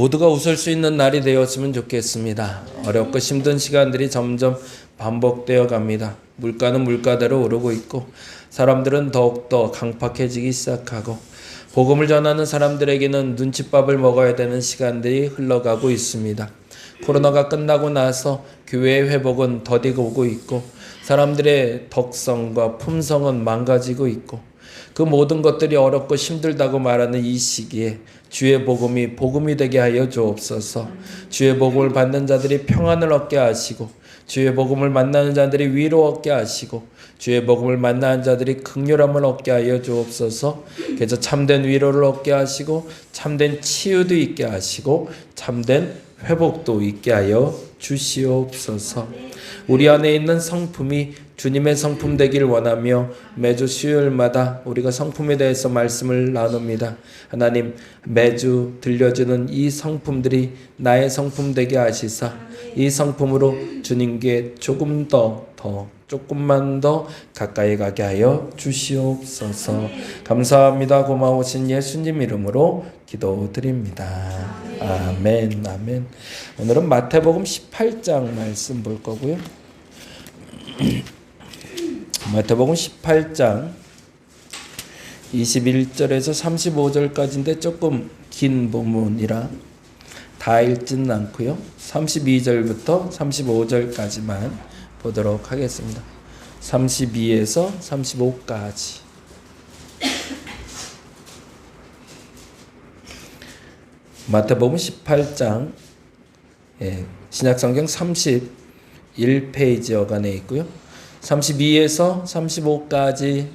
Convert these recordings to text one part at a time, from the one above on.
모두가 웃을 수 있는 날이 되었으면 좋겠습니다. 어렵고 힘든 시간들이 점점 반복되어 갑니다. 물가는 물가대로 오르고 있고 사람들은 더욱더 강팍해지기 시작하고 복음을 전하는 사람들에게는 눈칫밥을 먹어야 되는 시간들이 흘러가고 있습니다. 코로나가 끝나고 나서 교회의 회복은 더디고 오고 있고 사람들의 덕성과 품성은 망가지고 있고 그 모든 것들이 어렵고 힘들다고 말하는 이 시기에 주의 복음이 복음이 되게 하여 주옵소서. 주의 복음을 받는 자들이 평안을 얻게 하시고 주의 복음을 만나는 자들이 위로 얻게 하시고 주의 복음을 만나는 자들이 긍휼함을 얻게 하여 주옵소서. 그래서 참된 위로를 얻게 하시고 참된 치유도 있게 하시고 참된 회복도 있게 하여 주시옵소서. 우리 안에 있는 성품이 주님의 성품 되길 원하며 매주 수요일마다 우리가 성품에 대해서 말씀을 나눕니다. 하나님, 매주 들려주는 이 성품들이 나의 성품 되게 하시사 이 성품으로 주님께 조금만 더 가까이 가게 하여 주시옵소서. 감사합니다. 고마우신 예수님 이름으로 기도드립니다. 아멘, 아멘. 오늘은 마태복음 18장 말씀 볼 거고요. 마태복음 18장 21절에서 35절까지인데 조금 긴 본문이라 다 읽지는 않고요. 32절부터 35절까지만 보도록 하겠습니다. 32에서 35까지. 마태복음 18장 신약성경 31페이지 여간에 있고요. 32에서 35까지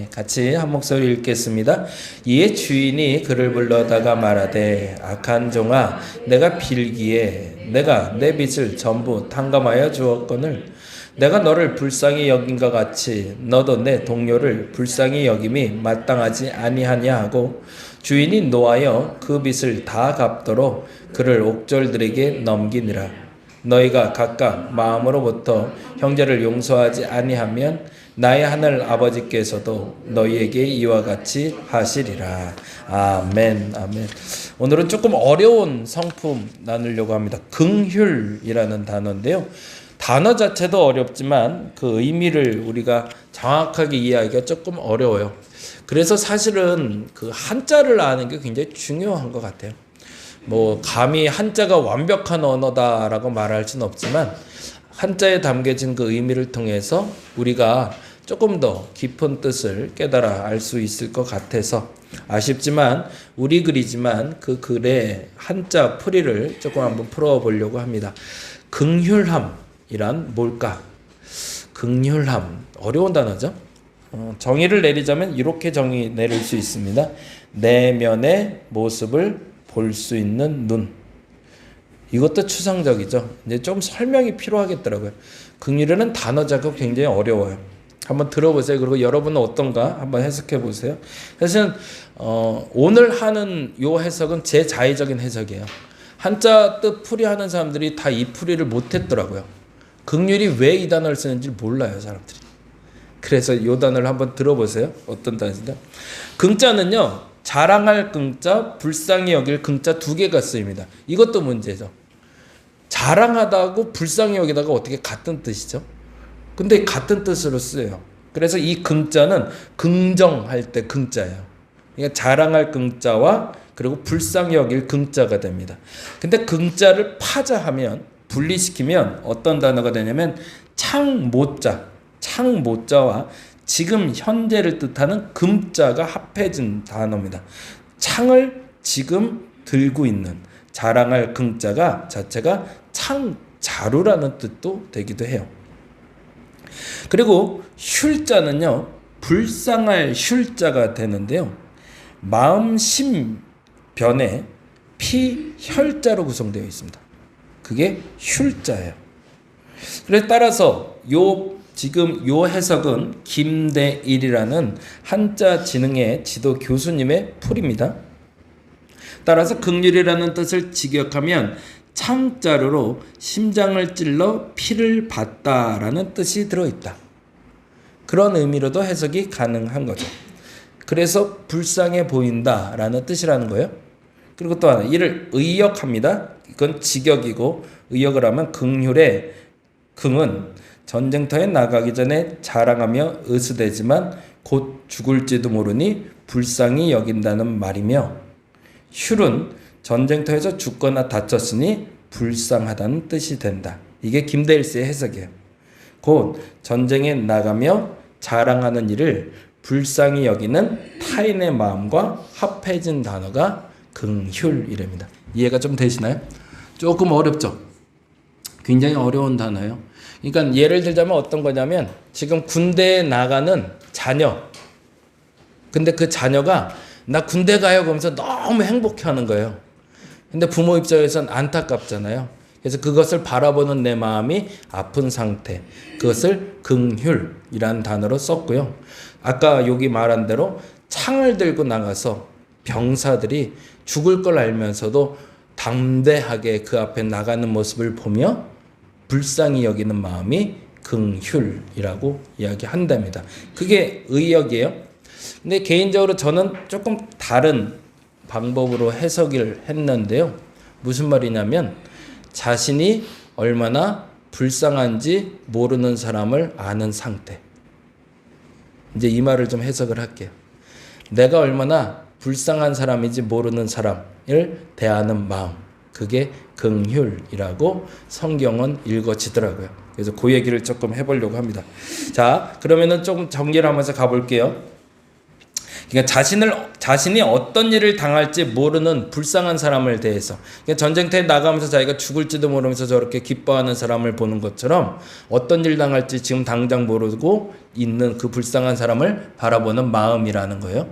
같이 한 목소리 읽겠습니다. 이에 주인이 그를 불러다가 말하되 악한 종아 내가 빌기에 내가 내 빚을 전부 탕감하여 주었거늘 내가 너를 불쌍히 여긴과 같이 너도 내 동료를 불쌍히 여김이 마땅하지 아니하냐 하고 주인이 노하여 그 빚을 다 갚도록 그를 옥졸들에게 넘기니라. 너희가 각각 마음으로부터 형제를 용서하지 아니하면 나의 하늘 아버지께서도 너희에게 이와 같이 하시리라. 아멘, 아멘. 오늘은 조금 어려운 성품 나누려고 합니다. 긍휼이라는 단어인데요. 단어 자체도 어렵지만 그 의미를 우리가 정확하게 이해하기가 조금 어려워요. 그래서 사실은 그 한자를 아는 게 굉장히 중요한 것 같아요. 감히 한자가 완벽한 언어다라고 말할 수는 없지만 한자에 담겨진 그 의미를 통해서 우리가 조금 더 깊은 뜻을 깨달아 알 수 있을 것 같아서 아쉽지만 우리 글이지만 그 글의 한자 풀이를 조금 한번 풀어보려고 합니다. 긍휼함이란 뭘까? 긍휼함 어려운 단어죠. 정의를 내리자면 이렇게 정의 내릴 수 있습니다. 내면의 모습을 볼 수 있는 눈. 이것도 추상적이죠. 이제 좀 설명이 필요하겠더라고요. 긍휼이라는 단어 자체가 굉장히 어려워요. 한번 들어보세요. 그리고 여러분은 어떤가 한번 해석해 보세요. 사실은 오늘 하는 요 해석은 제 자의적인 해석이에요. 한자 뜻 풀이하는 사람들이 다 이 풀이를 못했더라고요. 긍휼이 왜 이 단어를 쓰는지 몰라요, 사람들이. 그래서 이 단어를 한번 들어보세요. 어떤 단어인가? 긍자는요. 자랑할 긍자, 불쌍히 여길 긍자 두 개가 쓰입니다. 이것도 문제죠. 자랑하다고 불쌍히 여기다가 어떻게 같은 뜻이죠? 근데 같은 뜻으로 쓰여요. 그래서 이 긍자는 긍정할 때 긍자예요. 그러니까 자랑할 긍자와 그리고 불쌍히 여길 긍자가 됩니다. 근데 긍자를 파자하면 분리시키면 어떤 단어가 되냐면 창모자와 지금 현재를 뜻하는 금자가 합해진 단어입니다. 창을 지금 들고 있는 자랑할 긍자가 자체가 창자루라는 뜻도 되기도 해요. 그리고 휼자는요. 불쌍할 휼자가 되는데요. 마음 심변에 피혈자로 구성되어 있습니다. 그게 휼자예요. 그래서 따라서 지금 요 해석은 김대일이라는 한자 지능의 지도 교수님의 풀입니다. 따라서 긍휼이라는 뜻을 직역하면 창자루로 심장을 찔러 피를 봤다라는 뜻이 들어있다. 그런 의미로도 해석이 가능한 거죠. 그래서 불쌍해 보인다라는 뜻이라는 거예요. 그리고 또 하나 이를 의역합니다. 이건 직역이고 의역을 하면 긍휼의 긍은 전쟁터에 나가기 전에 자랑하며 의수되지만 곧 죽을지도 모르니 불쌍히 여긴다는 말이며 휼은 전쟁터에서 죽거나 다쳤으니 불쌍하다는 뜻이 된다. 이게 김대일 씨의 해석이에요. 곧 전쟁에 나가며 자랑하는 일을 불쌍히 여기는 타인의 마음과 합해진 단어가 긍휼이랍니다. 이해가 좀 되시나요? 조금 어렵죠? 굉장히 어려운 단어예요. 그러니까 예를 들자면 어떤 거냐면 지금 군대에 나가는 자녀. 근데 그 자녀가 나 군대 가요 그러면서 너무 행복해하는 거예요. 근데 부모 입장에서는 안타깝잖아요. 그래서 그것을 바라보는 내 마음이 아픈 상태. 그것을 긍휼이라는 단어로 썼고요. 아까 여기 말한 대로 창을 들고 나가서 병사들이 죽을 걸 알면서도 담대하게 그 앞에 나가는 모습을 보며 불쌍히 여기는 마음이 긍휼이라고 이야기한답니다. 그게 의역이에요. 근데 개인적으로 저는 조금 다른 방법으로 해석을 했는데요. 무슨 말이냐면 자신이 얼마나 불쌍한지 모르는 사람을 아는 상태. 이제 이 말을 좀 해석을 할게요. 내가 얼마나 불쌍한 사람인지 모르는 사람을 대하는 마음. 그게 긍휼이라고 성경은 읽어지더라고요. 그래서 그 얘기를 조금 해보려고 합니다. 자, 그러면은 조금 정리를 하면서 가볼게요. 그러니까 자신이 어떤 일을 당할지 모르는 불쌍한 사람을 대해서, 그러니까 전쟁터에 나가면서 자기가 죽을지도 모르면서 저렇게 기뻐하는 사람을 보는 것처럼 어떤 일 당할지 지금 당장 모르고 있는 그 불쌍한 사람을 바라보는 마음이라는 거예요.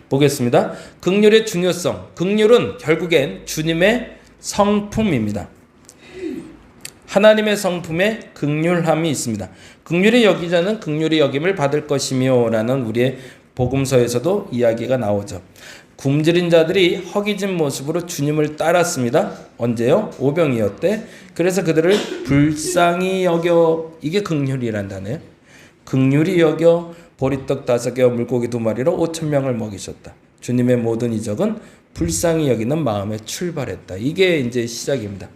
보겠습니다. 긍휼의 중요성. 긍휼은 결국엔 주님의 성품입니다. 하나님의 성품에 긍휼함이 있습니다. 긍휼히 여기자는 긍휼히 여김을 받을 것이며 라는 우리의 복음서에서도 이야기가 나오죠. 굶주린 자들이 허기진 모습으로 주님을 따랐습니다. 언제요? 오병이었대. 그래서 그들을 불쌍히 여겨. 이게 긍휼이란 단어예요. 긍휼히 여겨 보리떡 5개와 물고기 2마리로 5,000명을 먹이셨다. 주님의 모든 이적은 불쌍히 여기는 마음에 출발했다. 이게 이제 시작입니다.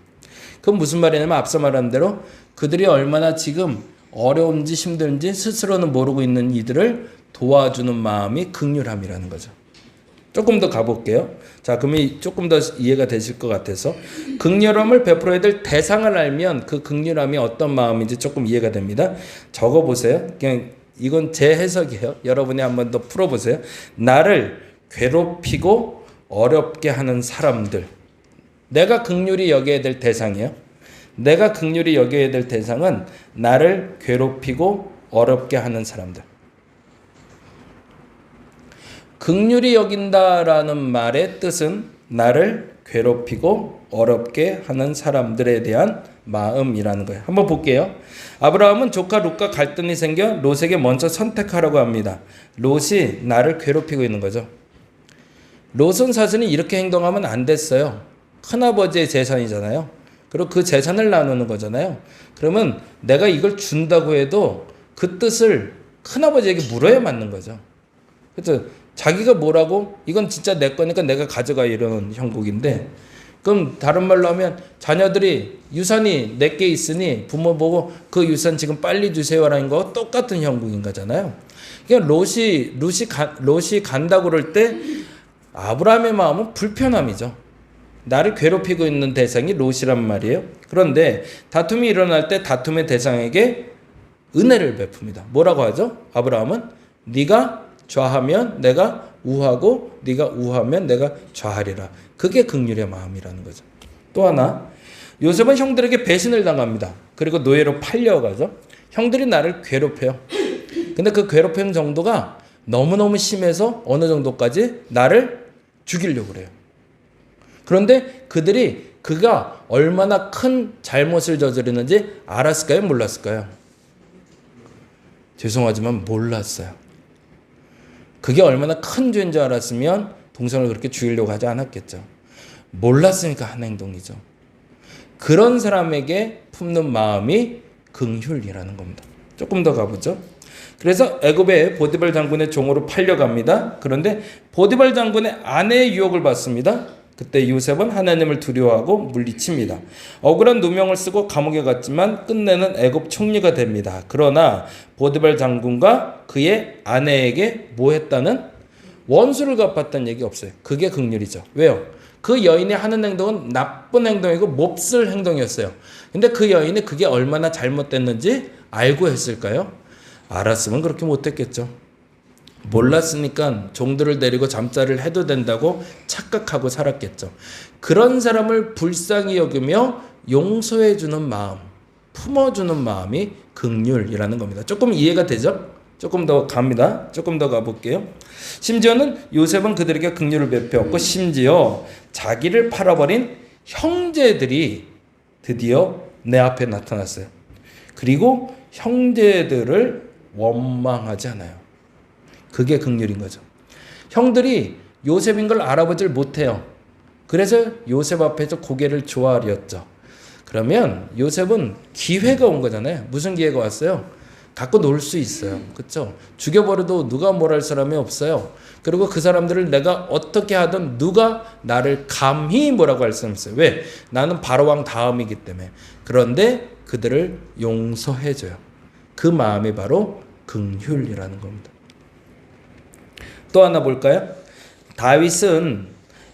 그건 무슨 말이냐면 앞서 말한 대로 그들이 얼마나 지금 어려운지 힘든지 스스로는 모르고 있는 이들을 도와주는 마음이 긍휼함이라는 거죠. 조금 더 가볼게요. 자, 그러면 조금 더 이해가 되실 것 같아서 긍휼함을 베풀어야 될 대상을 알면 그 긍휼함이 어떤 마음인지 조금 이해가 됩니다. 적어보세요. 그냥 이건 제 해석이에요. 여러분이 한번 더 풀어보세요. 나를 괴롭히고 어렵게 하는 사람들. 내가 긍휼히 여겨야 될 대상이에요. 내가 긍휼히 여겨야 될 대상은 나를 괴롭히고 어렵게 하는 사람들. 긍휼히 여긴다라는 말의 뜻은 나를 괴롭히고 어렵게 하는 사람들에 대한 마음이라는 거예요. 한번 볼게요. 아브라함은 조카 롯과 갈등이 생겨 롯에게 먼저 선택하라고 합니다. 롯이 나를 괴롭히고 있는 거죠. 롯은 사실은 이렇게 행동하면 안 됐어요. 큰아버지의 재산이잖아요. 그리고 그 재산을 나누는 거잖아요. 그러면 내가 이걸 준다고 해도 그 뜻을 큰아버지에게 물어야 맞는 거죠. 그래서 자기가 뭐라고? 이건 진짜 내 거니까 내가 가져가 이런 형국인데, 그럼 다른 말로 하면 자녀들이 유산이 내게 있으니 부모 보고 그 유산 지금 빨리 주세요라는 거 똑같은 형국인 거잖아요. 그러니까 롯이 간다고 그럴 때 아브라함의 마음은 불편함이죠. 나를 괴롭히고 있는 대상이 롯이란 말이에요. 그런데 다툼이 일어날 때 다툼의 대상에게 은혜를 베풉니다. 뭐라고 하죠? 아브라함은 네가 좌하면 내가 우하고 네가 우하면 내가 좌하리라. 그게 긍휼의 마음이라는 거죠. 또 하나, 요셉은 형들에게 배신을 당합니다. 그리고 노예로 팔려가죠. 형들이 나를 괴롭혀요. 근데 그 괴롭히는 정도가 너무너무 심해서 어느 정도까지 나를 죽이려고 그래요. 그런데 그가 얼마나 큰 잘못을 저지르는지 알았을까요? 몰랐을까요? 죄송하지만 몰랐어요. 그게 얼마나 큰 죄인 줄 알았으면 동생을 그렇게 죽이려고 하지 않았겠죠. 몰랐으니까 한 행동이죠. 그런 사람에게 품는 마음이 긍휼이라는 겁니다. 조금 더 가보죠. 그래서 애굽의 보디발 장군의 종으로 팔려갑니다. 그런데 보디발 장군의 아내의 유혹을 받습니다. 그때 요셉은 하나님을 두려워하고 물리칩니다. 억울한 누명을 쓰고 감옥에 갔지만 끝내는 애굽 총리가 됩니다. 그러나 보디발 장군과 그의 아내에게 뭐 했다는? 원수를 갚았다는 얘기 없어요. 그게 긍휼이죠. 왜요? 그 여인이 하는 행동은 나쁜 행동이고 몹쓸 행동이었어요. 근데 그 여인이 그게 얼마나 잘못됐는지 알고 했을까요? 알았으면 그렇게 못했겠죠. 몰랐으니까 종들을 데리고 잠자를 해도 된다고 착각하고 살았겠죠. 그런 사람을 불쌍히 여기며 용서해주는 마음, 품어주는 마음이 긍휼이라는 겁니다. 조금 이해가 되죠? 조금 더 갑니다. 조금 더 가볼게요. 심지어는 요셉은 그들에게 긍휼을 베풀었고 심지어 자기를 팔아버린 형제들이 드디어 내 앞에 나타났어요. 그리고 형제들을 원망하지 않아요. 그게 긍휼인 거죠. 형들이 요셉인 걸 알아보질 못해요. 그래서 요셉 앞에서 고개를 조아렸죠. 그러면 요셉은 기회가 온 거잖아요. 무슨 기회가 왔어요? 갖고 놀 수 있어요. 그렇죠? 죽여버려도 누가 뭘 할 사람이 없어요. 그리고 그 사람들을 내가 어떻게 하든 누가 나를 감히 뭐라고 할 수 없어요. 왜? 나는 바로왕 다음이기 때문에. 그런데 그들을 용서해줘요. 그 마음이 바로 긍휼이라는 겁니다. 또 하나 볼까요? 다윗은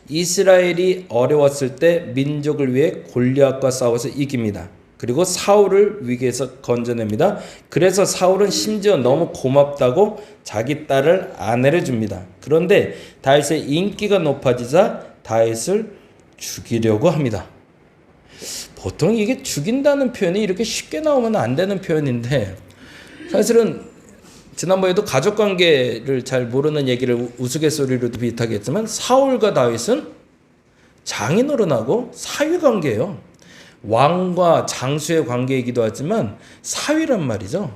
이스라엘이 어려웠을 때 민족을 위해 골리앗과 싸워서 이깁니다. 그리고 사울을 위기에서 건져냅니다. 그래서 사울은 심지어 너무 고맙다고 자기 딸을 아내를 줍니다. 그런데 다윗의 인기가 높아지자 다윗을 죽이려고 합니다. 보통 이게 죽인다는 표현이 이렇게 쉽게 나오면 안 되는 표현인데 사실은 지난번에도 가족관계를 잘 모르는 얘기를 우스갯소리로도 비슷하게 했지만 사울과 다윗은 장인어른하고 사위관계예요. 왕과 장수의 관계이기도 하지만 사위란 말이죠.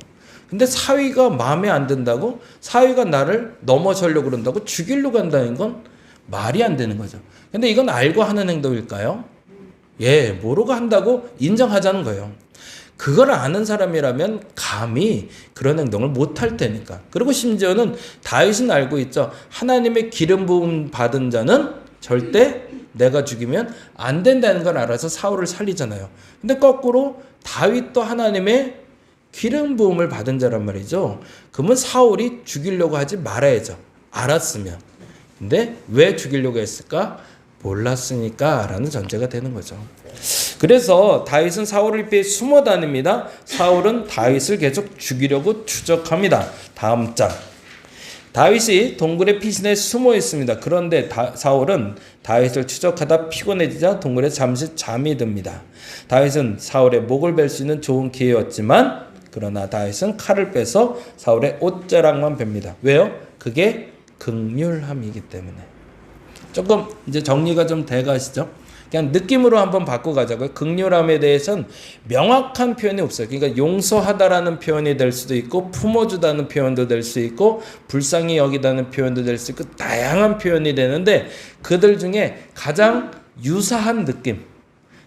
근데 사위가 마음에 안 든다고 사위가 나를 넘어서려고 그런다고 죽이려고 한다는 건 말이 안 되는 거죠. 근데 이건 알고 하는 행동일까요? 예, 모르고 한다고 인정하자는 거예요. 그걸 아는 사람이라면 감히 그런 행동을 못할 테니까. 그리고 심지어는 다윗은 알고 있죠. 하나님의 기름 부음 받은 자는 절대 내가 죽이면 안 된다는 걸 알아서 사울을 살리잖아요. 근데 거꾸로 다윗도 하나님의 기름 부음을 받은 자란 말이죠. 그러면 사울이 죽이려고 하지 말아야죠. 알았으면. 근데 왜 죽이려고 했을까? 몰랐으니까 라는 전제가 되는 거죠. 그래서 다윗은 사울을 피해 숨어 다닙니다. 사울은 다윗을 계속 죽이려고 추적합니다. 다음 장. 다윗이 동굴의 피신에 숨어 있습니다. 그런데 사울은 다윗을 추적하다 피곤해지자 동굴에 잠시 잠이 듭니다. 다윗은 사울의 목을 벨 수 있는 좋은 기회였지만 그러나 다윗은 칼을 빼서 사울의 옷자락만 벨니다. 왜요? 그게 긍휼함이기 때문에. 조금 이제 정리가 좀 돼가시죠? 그냥 느낌으로 한번 바꿔가자고요. 긍휼함에 대해서는 명확한 표현이 없어요. 그러니까 용서하다라는 표현이 될 수도 있고 품어주다는 표현도 될 수 있고 불쌍히 여기다는 표현도 될 수 있고 다양한 표현이 되는데 그들 중에 가장 유사한 느낌,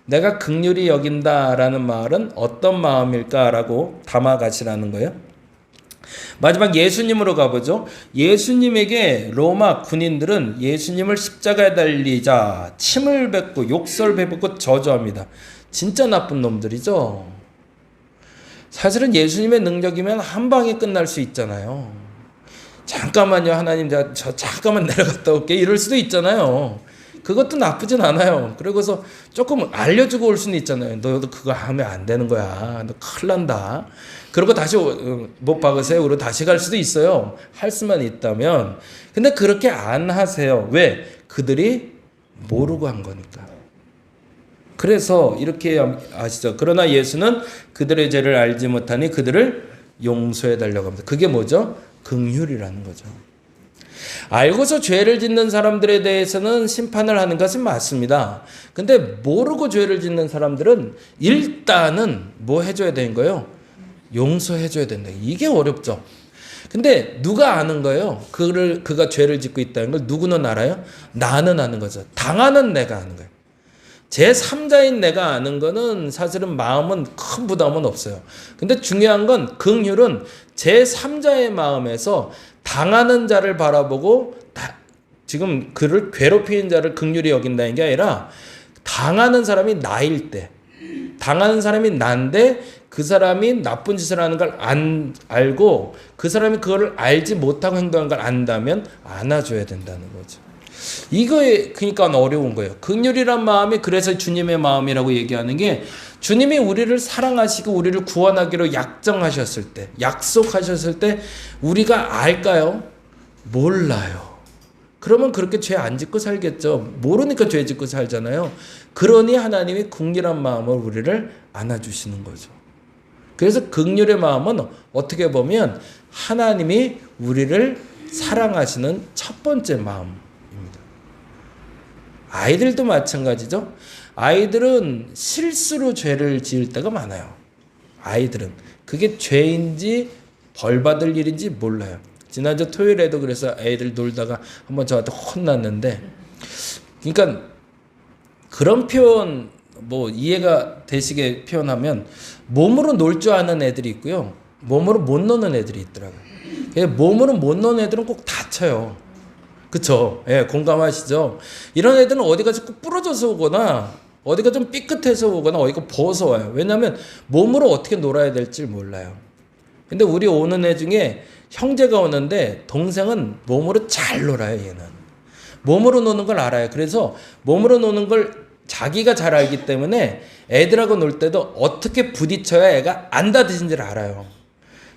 내가 긍휼히 여긴다라는 말은 어떤 마음일까라고 담아가시라는 거예요. 마지막 예수님으로 가보죠. 예수님에게 로마 군인들은 예수님을 십자가에 달리자 침을 뱉고 욕설 베풀고 저주합니다. 진짜 나쁜 놈들이죠. 사실은 예수님의 능력이면 한 방에 끝날 수 있잖아요. 잠깐만요, 하나님, 저 잠깐만 내려갔다 올게 이럴 수도 있잖아요. 그것도 나쁘진 않아요. 그러고서 조금 알려주고 올 수는 있잖아요. 너도 그거 하면 안 되는 거야. 너 큰일 난다. 그러고 다시 못 박으세요. 그리고 다시 갈 수도 있어요. 할 수만 있다면. 근데 그렇게 안 하세요. 왜? 그들이 모르고 한 거니까. 그래서 이렇게 아시죠? 그러나 예수는 그들의 죄를 알지 못하니 그들을 용서해 달라고 합니다. 그게 뭐죠? 긍휼이라는 거죠. 알고서 죄를 짓는 사람들에 대해서는 심판을 하는 것은 맞습니다. 근데 모르고 죄를 짓는 사람들은 일단은 뭐 해줘야 되는 거예요? 용서해줘야 된다. 이게 어렵죠. 근데 누가 아는 거예요? 그가 죄를 짓고 있다는 걸 누구는 알아요? 나는 아는 거죠. 당하는 내가 아는 거예요. 제3자인 내가 아는 거는 사실은 마음은 큰 부담은 없어요. 근데 중요한 건 긍휼은 제3자의 마음에서 당하는 자를 바라보고 지금 그를 괴롭히는 자를 긍휼히 여긴다는 게 아니라 당하는 사람이 나일 때, 당하는 사람이 난데 그 사람이 나쁜 짓을 하는 걸 알고 그 사람이 그거를 알지 못하고 행동하는 걸 안다면 안아줘야 된다는 거죠. 이거에 그러니까 어려운 거예요. 긍휼이란 마음이 그래서 주님의 마음이라고 얘기하는 게 주님이 우리를 사랑하시고 우리를 구원하기로 약정하셨을 때, 약속하셨을 때 우리가 알까요? 몰라요. 그러면 그렇게 죄 안 짓고 살겠죠. 모르니까 죄 짓고 살잖아요. 그러니 하나님이 긍휼한 마음으로 우리를 안아주시는 거죠. 그래서 긍휼의 마음은 어떻게 보면 하나님이 우리를 사랑하시는 첫 번째 마음입니다. 아이들도 마찬가지죠. 아이들은 실수로 죄를 지을 때가 많아요. 아이들은 그게 죄인지 벌 받을 일인지 몰라요. 지난주 토요일에도 그래서 애들 놀다가 한번 저한테 혼났는데, 그러니까 그런 표현 뭐 이해가 되시게 표현하면 몸으로 놀 줄 아는 애들이 있고요, 몸으로 못 노는 애들이 있더라고요. 몸으로 못 노는 애들은 꼭 다쳐요. 그쵸? 예, 공감하시죠? 이런 애들은 어디가 꼭 부러져서 오거나 어디가 좀 삐끗해서 오거나 어디가 부어서 와요. 왜냐하면 몸으로 어떻게 놀아야 될지 몰라요. 근데 우리 오는 애 중에 형제가 오는데 동생은 몸으로 잘 놀아요. 얘는 몸으로 노는 걸 알아요. 그래서 몸으로 노는 걸 자기가 잘 알기 때문에 애들하고 놀 때도 어떻게 부딪혀야 애가 안 다치는지를 알아요.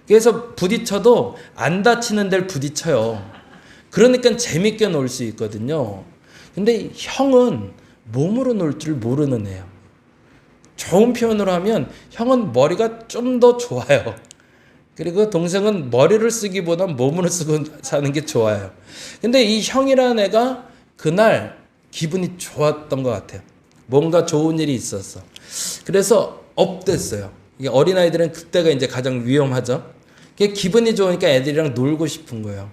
그래서 부딪혀도 안 다치는 데를 부딪혀요. 그러니까 재밌게 놀 수 있거든요. 근데 형은 몸으로 놀 줄 모르는 애예요. 좋은 표현으로 하면 형은 머리가 좀 더 좋아요. 그리고 동생은 머리를 쓰기보다 몸으로 쓰고 사는 게 좋아요. 근데 이 형이라는 애가 그날 기분이 좋았던 것 같아요. 뭔가 좋은 일이 있었어. 그래서 업됐어요. 어린아이들은 그때가 이제 가장 위험하죠. 기분이 좋으니까 애들이랑 놀고 싶은 거예요.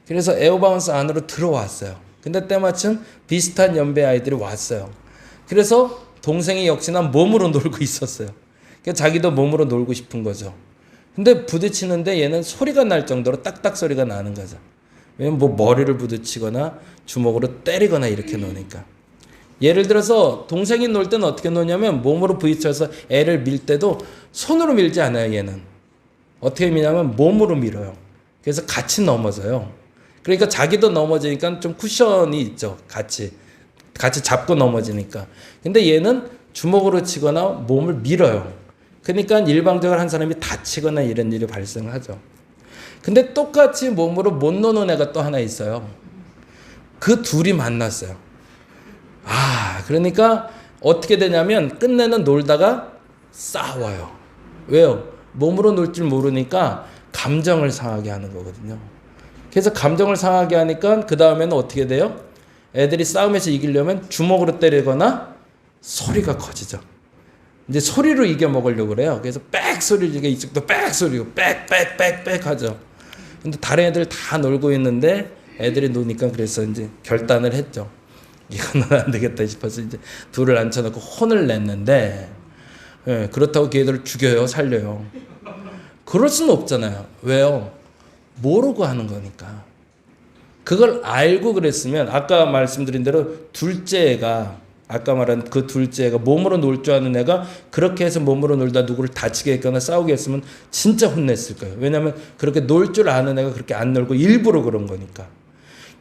그래서 에어바운스 안으로 들어왔어요. 근데 때마침 비슷한 연배 아이들이 왔어요. 그래서 동생이 역시나 몸으로 놀고 있었어요. 자기도 몸으로 놀고 싶은 거죠. 근데 부딪히는데 얘는 소리가 날 정도로 딱딱 소리가 나는 거죠. 왜냐면 뭐 머리를 부딪히거나 주먹으로 때리거나 이렇게 노니까. 예를 들어서 동생이 놀 때는 어떻게 노냐면 몸으로 부딪혀서 애를 밀 때도 손으로 밀지 않아요. 얘는 어떻게 미냐면 몸으로 밀어요. 그래서 같이 넘어져요. 그러니까 자기도 넘어지니까 좀 쿠션이 있죠. 같이 잡고 넘어지니까. 근데 얘는 주먹으로 치거나 몸을 밀어요. 그러니까 일방적으로 한 사람이 다치거나 이런 일이 발생하죠. 근데 똑같이 몸으로 못 노는 애가 또 하나 있어요. 그 둘이 만났어요. 그러니까 어떻게 되냐면 끝내는 놀다가 싸워요. 왜요? 몸으로 놀 줄 모르니까 감정을 상하게 하는 거거든요. 그래서 감정을 상하게 하니까 그 다음에는 어떻게 돼요? 애들이 싸움에서 이기려면 주먹으로 때리거나 소리가 커지죠. 이제 소리로 이겨 먹으려고 그래요. 그래서 빽 소리를 이게 이쪽도 빽 소리고 빽빽빽빽 하죠. 근데 다른 애들 다 놀고 있는데 애들이 노니까 그래서 이제 결단을 했죠. 이거는 안 되겠다 싶어서 이제 둘을 앉혀놓고 혼을 냈는데, 예, 그렇다고 걔들을 죽여요, 살려요? 그럴 수는 없잖아요. 왜요? 모르고 하는 거니까. 그걸 알고 그랬으면 아까 말씀드린 대로 둘째가 아까 말한 그 둘째가 몸으로 놀 줄 아는 애가 그렇게 해서 몸으로 놀다 누구를 다치게 했거나 싸우게 했으면 진짜 혼냈을 거예요. 왜냐하면 그렇게 놀 줄 아는 애가 그렇게 안 놀고 일부러 그런 거니까.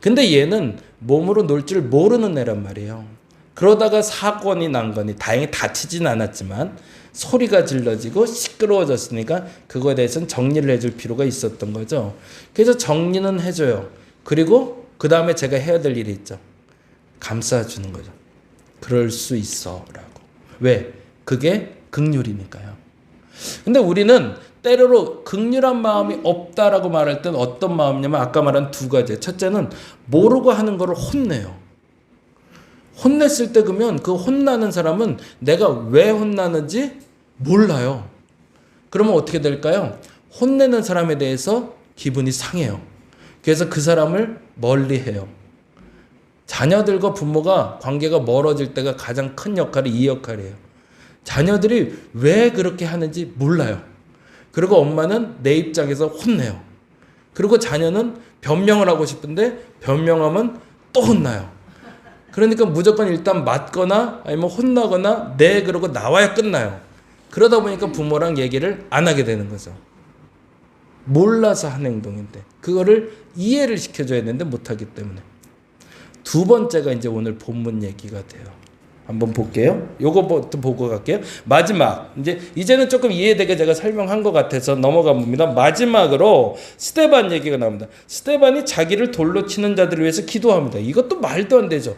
근데 얘는 몸으로 놀 줄 모르는 애란 말이에요. 그러다가 사건이 난 거니 다행히 다치진 않았지만 소리가 질러지고 시끄러워졌으니까 그거에 대해서는 정리를 해줄 필요가 있었던 거죠. 그래서 정리는 해줘요. 그리고 그 다음에 제가 해야 될 일이 있죠. 감싸주는 거죠. 그럴 수 있어 라고. 왜? 그게 긍휼이니까요. 근데 우리는 때로로 긍휼한 마음이 없다라고 말할 때는 어떤 마음이냐면 아까 말한 두 가지. 첫째는 모르고 하는 거를 혼내요. 혼냈을 때 그러면 그 혼나는 사람은 내가 왜 혼나는지 몰라요. 그러면 어떻게 될까요? 혼내는 사람에 대해서 기분이 상해요. 그래서 그 사람을 멀리해요. 자녀들과 부모가 관계가 멀어질 때가 가장 큰 역할이 이 역할이에요. 자녀들이 왜 그렇게 하는지 몰라요. 그리고 엄마는 내 입장에서 혼내요. 그리고 자녀는 변명을 하고 싶은데 변명하면 또 혼나요. 그러니까 무조건 일단 맞거나 아니면 혼나거나 네 그러고 나와야 끝나요. 그러다 보니까 부모랑 얘기를 안 하게 되는 거죠. 몰라서 한 행동인데 그거를 이해를 시켜줘야 되는데 못하기 때문에. 두 번째가 이제 오늘 본문 얘기가 돼요. 한번 볼게요. 요거부터 보고 갈게요. 마지막 이제는 조금 이해되게 제가 설명한 것 같아서 넘어가 봅니다. 마지막으로 스데반 얘기가 나옵니다. 스데반이 자기를 돌로 치는 자들을 위해서 기도합니다. 이것도 말도 안 되죠.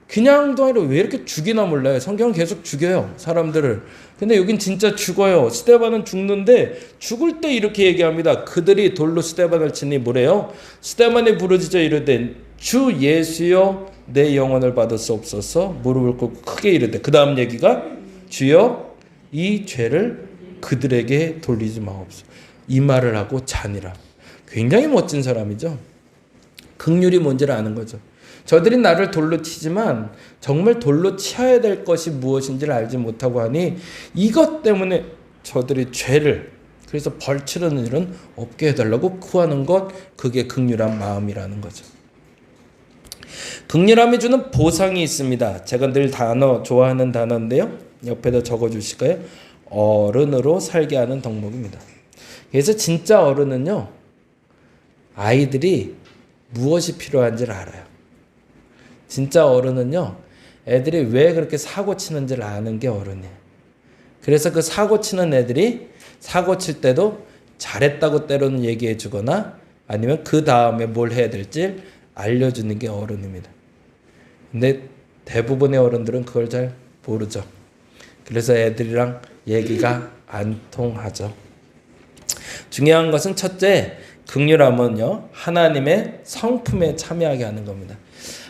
그냥도 아니라 왜 이렇게 죽이나 몰라요. 성경은 계속 죽여요, 사람들을. 근데 여긴 진짜 죽어요. 스데반은 죽는데 죽을 때 이렇게 얘기합니다. 그들이 돌로 스데반을 치니 뭐래요? 스데반이 부르짖어 이르되 주 예수여 내 영혼을 받을 수 없어서 무릎을 꿇고 크게 이르되, 그 다음 얘기가 주여 이 죄를 그들에게 돌리지 마옵소서. 이 말을 하고 자니라. 굉장히 멋진 사람이죠. 긍휼이 뭔지를 아는 거죠. 저들이 나를 돌로 치지만 정말 돌로 치어야 될 것이 무엇인지를 알지 못하고 하니 이것 때문에 저들이 죄를, 그래서 벌 치르는 일은 없게 해달라고 구하는 것, 그게 긍휼한 마음이라는 거죠. 긍휼함이 주는 보상이 있습니다. 제가 늘 좋아하는 단어인데요. 옆에다 적어주실까요? 어른으로 살게 하는 덕목입니다. 그래서 진짜 어른은요, 아이들이 무엇이 필요한지를 알아요. 진짜 어른은요, 애들이 왜 그렇게 사고 치는지를 아는 게 어른이에요. 그래서 그 사고 치는 애들이 사고 칠 때도 잘했다고 때로는 얘기해 주거나 아니면 그 다음에 뭘 해야 될지 알려주는 게 어른입니다. 근데 대부분의 어른들은 그걸 잘 모르죠. 그래서 애들이랑 얘기가 안 통하죠. 중요한 것은 첫째, 긍휼함은요, 하나님의 성품에 참여하게 하는 겁니다.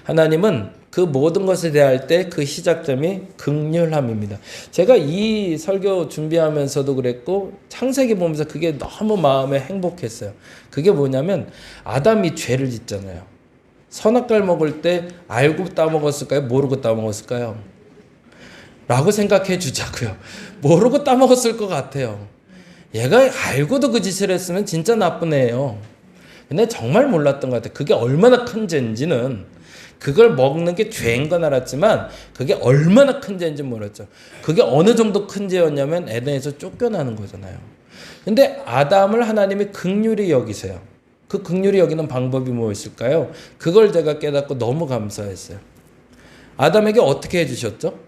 하나님은 그 모든 것에 대할 때 그 시작점이 긍휼함입니다. 제가 이 설교 준비하면서도 그랬고 창세기 보면서 그게 너무 마음에 행복했어요. 그게 뭐냐면 아담이 죄를 짓잖아요. 선악과를 먹을 때 알고 따먹었을까요? 모르고 따먹었을까요? 라고 생각해 주자고요. 모르고 따먹었을 것 같아요. 얘가 알고도 그 짓을 했으면 진짜 나쁜 애예요. 근데 정말 몰랐던 것 같아요. 그게 얼마나 큰 죄인지는, 그걸 먹는 게 죄인 건 알았지만 그게 얼마나 큰 죄인지 몰랐죠. 그게 어느 정도 큰 죄였냐면 에덴에서 쫓겨나는 거잖아요. 근데 아담을 하나님이 긍휼히 여기세요. 그 긍휼히 여기는 방법이 무엇일까요? 그걸 제가 깨닫고 너무 감사했어요. 아담에게 어떻게 해주셨죠?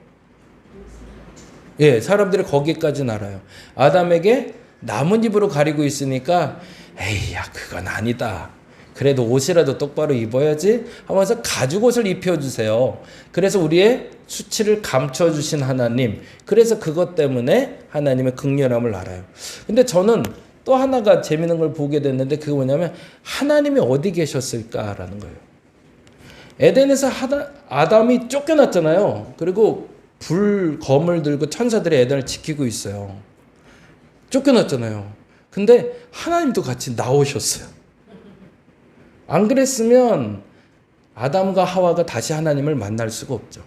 예, 사람들이 거기까지는 알아요. 아담에게 나뭇잎으로 가리고 있으니까 에이, 야, 그건 아니다. 그래도 옷이라도 똑바로 입어야지 하면서 가죽옷을 입혀주세요. 그래서 우리의 수치를 감춰주신 하나님, 그래서 그것 때문에 하나님의 긍휼함을 알아요. 근데 저는 또 하나가 재미있는 걸 보게 됐는데, 그게 뭐냐면 하나님이 어디 계셨을까라는 거예요. 에덴에서 아담이 쫓겨났잖아요. 그리고 검을 들고 천사들이 에덴을 지키고 있어요. 쫓겨났잖아요. 근데 하나님도 같이 나오셨어요. 안 그랬으면 아담과 하와가 다시 하나님을 만날 수가 없죠.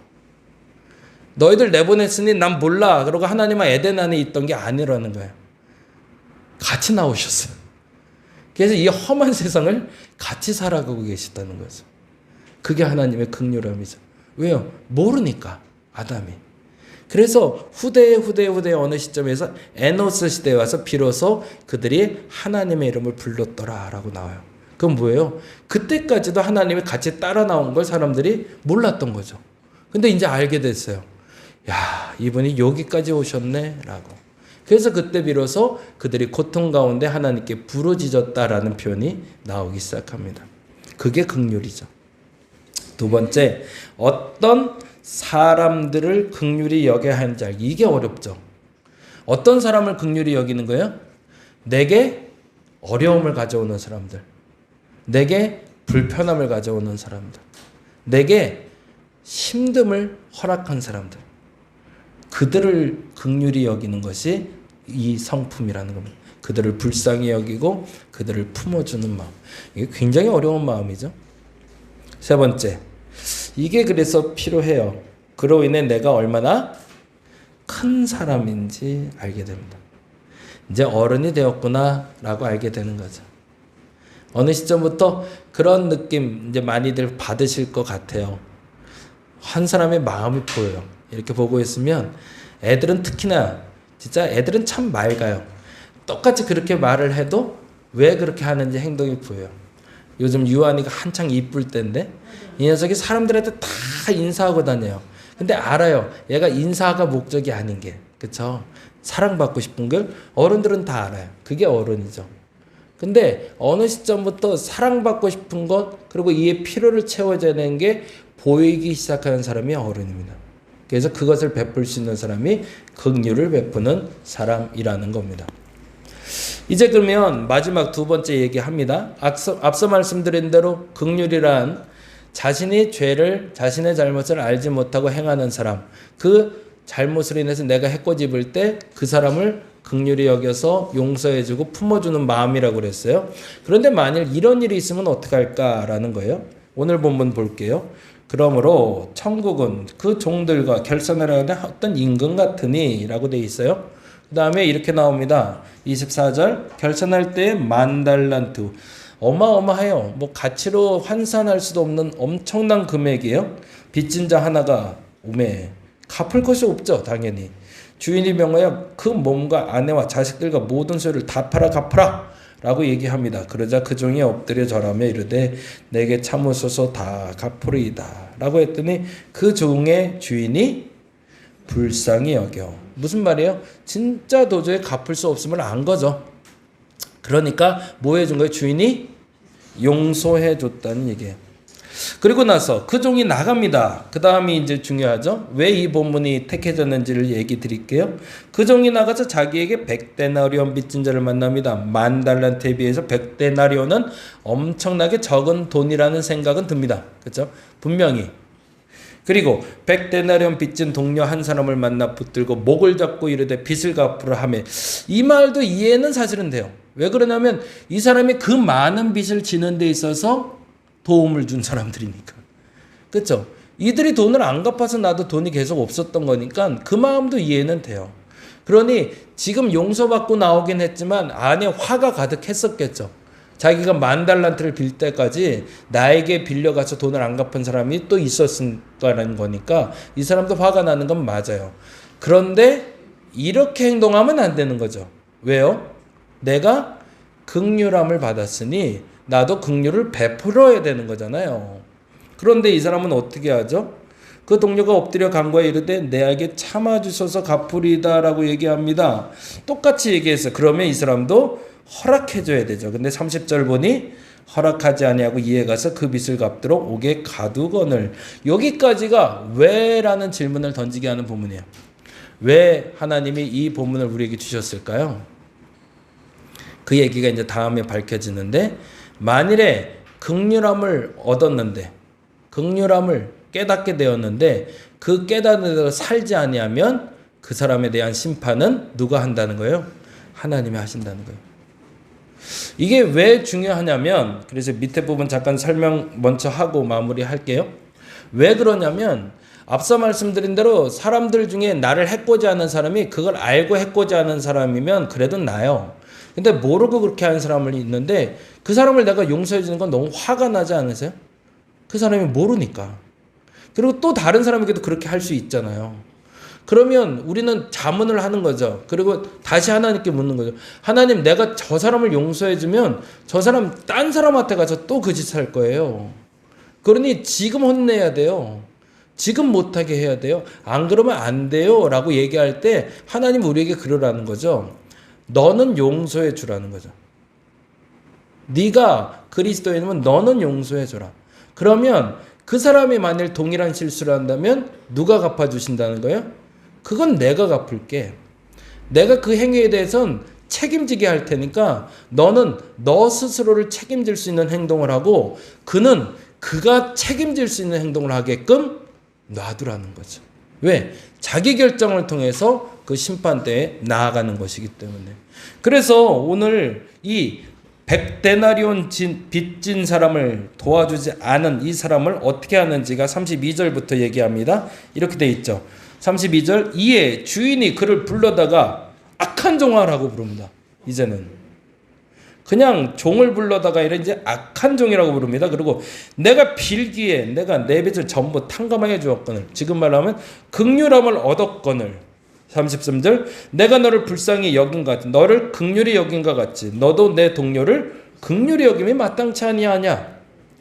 너희들 내보냈으니 난 몰라. 그러고 하나님은 에덴 안에 있던 게 아니라는 거예요. 같이 나오셨어요. 그래서 이 험한 세상을 같이 살아가고 계시다는 거죠. 그게 하나님의 긍휼함이죠. 왜요? 모르니까, 아담이. 그래서 후대의 어느 시점에서 에노스 시대에 와서 비로소 그들이 하나님의 이름을 불렀더라 라고 나와요. 그건 뭐예요? 그때까지도 하나님이 같이 따라 나온 걸 사람들이 몰랐던 거죠. 근데 이제 알게 됐어요. 야, 이분이 여기까지 오셨네 라고. 그래서 그때 비로소 그들이 고통 가운데 하나님께 부르짖었다라는 표현이 나오기 시작합니다. 그게 긍휼이죠. 두 번째, 어떤 사람들을 긍휼히 여겨야 하는지 알기. 이게 어렵죠. 어떤 사람을 긍휼히 여기는 거예요? 내게 어려움을 가져오는 사람들, 내게 불편함을 가져오는 사람들, 내게 힘듦을 허락한 사람들, 그들을 긍휼히 여기는 것이 이 성품이라는 겁니다. 그들을 불쌍히 여기고 그들을 품어주는 마음. 이게 굉장히 어려운 마음이죠. 세 번째, 이게 그래서 필요해요. 그로 인해 내가 얼마나 큰 사람인지 알게 됩니다. 이제 어른이 되었구나 라고 알게 되는 거죠. 어느 시점부터 그런 느낌 이제 많이들 받으실 것 같아요. 한 사람의 마음이 보여요. 이렇게 보고 있으면 애들은 특히나 진짜 애들은 참 맑아요. 똑같이 그렇게 말을 해도 왜 그렇게 하는지 행동이 보여요. 요즘 유한이가 한창 이쁠 때인데 이 녀석이 사람들한테 다 인사하고 다녀요. 근데 알아요. 얘가 인사가 목적이 아닌 게. 그쵸? 사랑받고 싶은 걸 어른들은 다 알아요. 그게 어른이죠. 근데 어느 시점부터 사랑받고 싶은 것 그리고 이의 필요를 채워주는 게 보이기 시작하는 사람이 어른입니다. 그래서 그것을 베풀 수 있는 사람이 긍휼을 베푸는 사람이라는 겁니다. 이제 그러면 마지막 두 번째 얘기합니다. 앞서 말씀드린 대로 긍휼이란 자신의 잘못을 알지 못하고 행하는 사람, 그 잘못으로 인해서 내가 해코지 입을 때 그 사람을 긍휼히 여겨서 용서해주고 품어주는 마음이라고 그랬어요. 그런데 만일 이런 일이 있으면 어떻게 할까라는 거예요. 오늘 본문 볼게요. 그러므로 천국은 그 종들과 결산하려 하는 어떤 임금 같으니 라고 돼 있어요. 그 다음에 이렇게 나옵니다. 24절 결산할 때 10,000달란트 어마어마해요. 뭐 가치로 환산할 수도 없는 엄청난 금액이에요. 빚진 자 하나가 오매 갚을 것이 없죠. 당연히. 주인이 명하여 그 몸과 아내와 자식들과 모든 소유를 다 팔아 갚으라 라고 얘기합니다. 그러자 그 종이 엎드려 절하며 이르되 내게 참으소서 다 갚으리이다 라고 했더니 그 종의 주인이 불쌍히 여겨. 무슨 말이에요? 진짜 도저히 갚을 수 없음을 안 거죠. 그러니까 뭐 해준 거예요? 주인이 용서해 줬다는 얘기예요. 그리고 나서 그 종이 나갑니다. 그 다음이 이제 중요하죠. 왜 이 본문이 택해졌는지를 얘기 드릴게요. 그 종이 나가서 자기에게 100데나리온 빚진 자를 만납니다. 10,000달란트에 비해서 100데나리온은 엄청나게 적은 돈이라는 생각은 듭니다. 그렇죠? 분명히. 그리고 100데나리온 빚진 동료 한 사람을 만나 붙들고 목을 잡고 이르되 빚을 갚으라 하며 이 말도 이해는 사실은 돼요. 왜 그러냐면 이 사람이 그 많은 빚을 지는 데 있어서 도움을 준 사람들이니까. 그렇죠? 이들이 돈을 안 갚아서 나도 돈이 계속 없었던 거니까 그 마음도 이해는 돼요. 그러니 지금 용서받고 나오긴 했지만 안에 화가 가득했었겠죠. 자기가 10,000달란트를 빌 때까지 나에게 빌려가서 돈을 안 갚은 사람이 또 있었다는 거니까 이 사람도 화가 나는 건 맞아요. 그런데 이렇게 행동하면 안 되는 거죠. 왜요? 내가 긍휼함을 받았으니 나도 긍휼을 베풀어야 되는 거잖아요. 그런데 이 사람은 어떻게 하죠? 그 동료가 엎드려 간구하여 이르되 내에게 참아주셔서 갚으리이다 라고 얘기합니다. 똑같이 얘기했어요. 그러면 이 사람도 허락해줘야 되죠. 근데 30절 보니 허락하지 아니하고 이에 가서 그 빚을 갚도록 옥에 가두거늘. 여기까지가 왜라는 질문을 던지게 하는 본문이에요. 왜 하나님이 이 본문을 우리에게 주셨을까요? 그 얘기가 이제 다음에 밝혀지는데 만일에 긍휼함을 얻었는데 긍휼함을 깨닫게 되었는데 그 깨닫는 대로 살지 아니하면 그 사람에 대한 심판은 누가 한다는 거예요? 하나님이 하신다는 거예요. 이게 왜 중요하냐면 그래서 밑에 부분 잠깐 설명 먼저 하고 마무리할게요. 왜 그러냐면 앞서 말씀드린 대로 사람들 중에 나를 해코지 하는 사람이 그걸 알고 해코지 하는 사람이면 그래도 나아요. 근데 모르고 그렇게 하는 사람이 있는데 그 사람을 내가 용서해 주는 건 너무 화가 나지 않으세요? 그 사람이 모르니까. 그리고 또 다른 사람에게도 그렇게 할 수 있잖아요. 그러면 우리는 자문을 하는 거죠. 그리고 다시 하나님께 묻는 거죠. 하나님, 내가 저 사람을 용서해 주면 저 사람 딴 사람한테 가서 또 그 짓을 할 거예요. 그러니 지금 혼내야 돼요. 지금 못하게 해야 돼요. 안 그러면 안 돼요 라고 얘기할 때 하나님 우리에게 그러라는 거죠. 너는 용서해 주라는 거죠. 네가 그리스도인이면 너는 용서해 줘라. 그러면 그 사람이 만일 동일한 실수를 한다면 누가 갚아주신다는 거예요? 그건 내가 갚을게. 내가 그 행위에 대해서는 책임지게 할 테니까 너는 너 스스로를 책임질 수 있는 행동을 하고 그는 그가 책임질 수 있는 행동을 하게끔 놔두라는 거죠. 왜? 자기 결정을 통해서 그 심판대에 나아가는 것이기 때문에. 그래서 오늘 이 100데나리온 빚진 사람을 도와주지 않은 이 사람을 어떻게 하는지가 32절부터 얘기합니다. 이렇게 돼 있죠. 32절 이에 주인이 그를 불러다가 악한 종아라고 부릅니다. 이제는 그냥 종을 불러다가 이런 이제 악한 종이라고 부릅니다. 그리고 내가 빌기에 내가 내 빚을 전부 탕감하여 주었거늘. 지금 말하면 긍휼함을 얻었거늘. 33절 내가 너를 불쌍히 여긴 것 같이 너를 긍휼히 여긴 것 같이 너도 내 동료를 긍휼히 여김이 마땅치 아니하냐.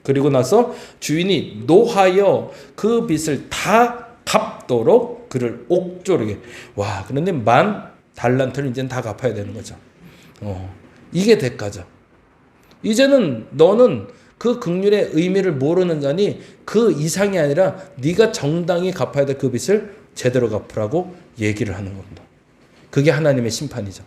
그리고 나서 주인이 노하여 그 빚을 다 갚도록 그를 옥조르게. 와, 그런데 10,000달란트를 이제는 다 갚아야 되는 거죠. 이게 대가죠. 이제는 너는 그 긍휼의 의미를 모르는 자니 그 이상이 아니라 네가 정당히 갚아야 될 그 빚을 제대로 갚으라고 얘기를 하는 겁니다. 그게 하나님의 심판이죠.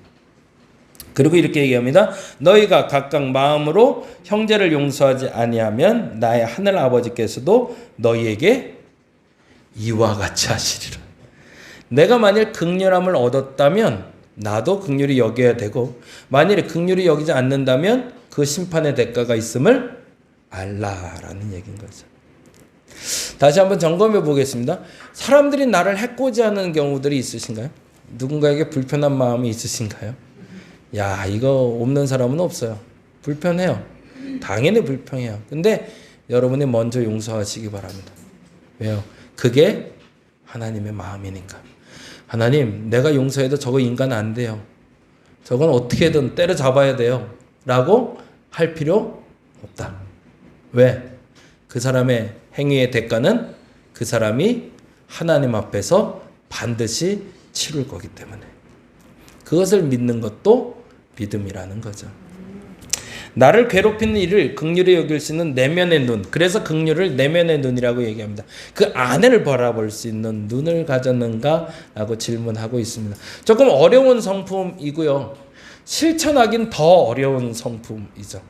그리고 이렇게 얘기합니다. 너희가 각각 마음으로 형제를 용서하지 아니하면 나의 하늘 아버지께서도 너희에게 이와 같이 하시리라. 내가 만일 긍휼함을 얻었다면 나도 긍휼히 여겨야 되고 만일에 긍휼히 여기지 않는다면 그 심판의 대가가 있음을 알라라는 얘기인 거죠. 다시 한번 점검해 보겠습니다. 사람들이 나를 해코지하는 경우들이 있으신가요? 누군가에게 불편한 마음이 있으신가요? 야, 이거 없는 사람은 없어요. 불편해요. 당연히 불편해요. 근데 여러분이 먼저 용서하시기 바랍니다. 왜요? 그게 하나님의 마음이니까. 하나님, 내가 용서해도 저거 인간 안 돼요. 저건 어떻게든 때려잡아야 돼요. 라고 할 필요 없다. 왜? 그 사람의 행위의 대가는 그 사람이 하나님 앞에서 반드시 치룰 거기 때문에. 그것을 믿는 것도 믿음이라는 거죠. 나를 괴롭히는 일을 긍휼히 여길 수 있는 내면의 눈. 그래서 긍휼을 내면의 눈이라고 얘기합니다. 그 안을 바라볼 수 있는 눈을 가졌는가? 라고 질문하고 있습니다. 조금 어려운 성품이고요. 실천하긴 더 어려운 성품이죠.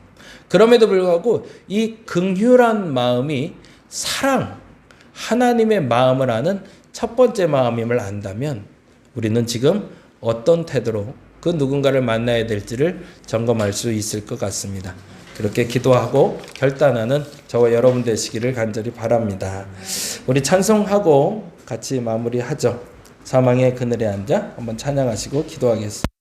그럼에도 불구하고 이 긍휼한 마음이 사랑, 하나님의 마음을 아는 첫 번째 마음임을 안다면 우리는 지금 어떤 태도로 그 누군가를 만나야 될지를 점검할 수 있을 것 같습니다. 그렇게 기도하고 결단하는 저와 여러분 되시기를 간절히 바랍니다. 우리 찬송하고 같이 마무리하죠. 사망의 그늘에 앉아 한번 찬양하시고 기도하겠습니다.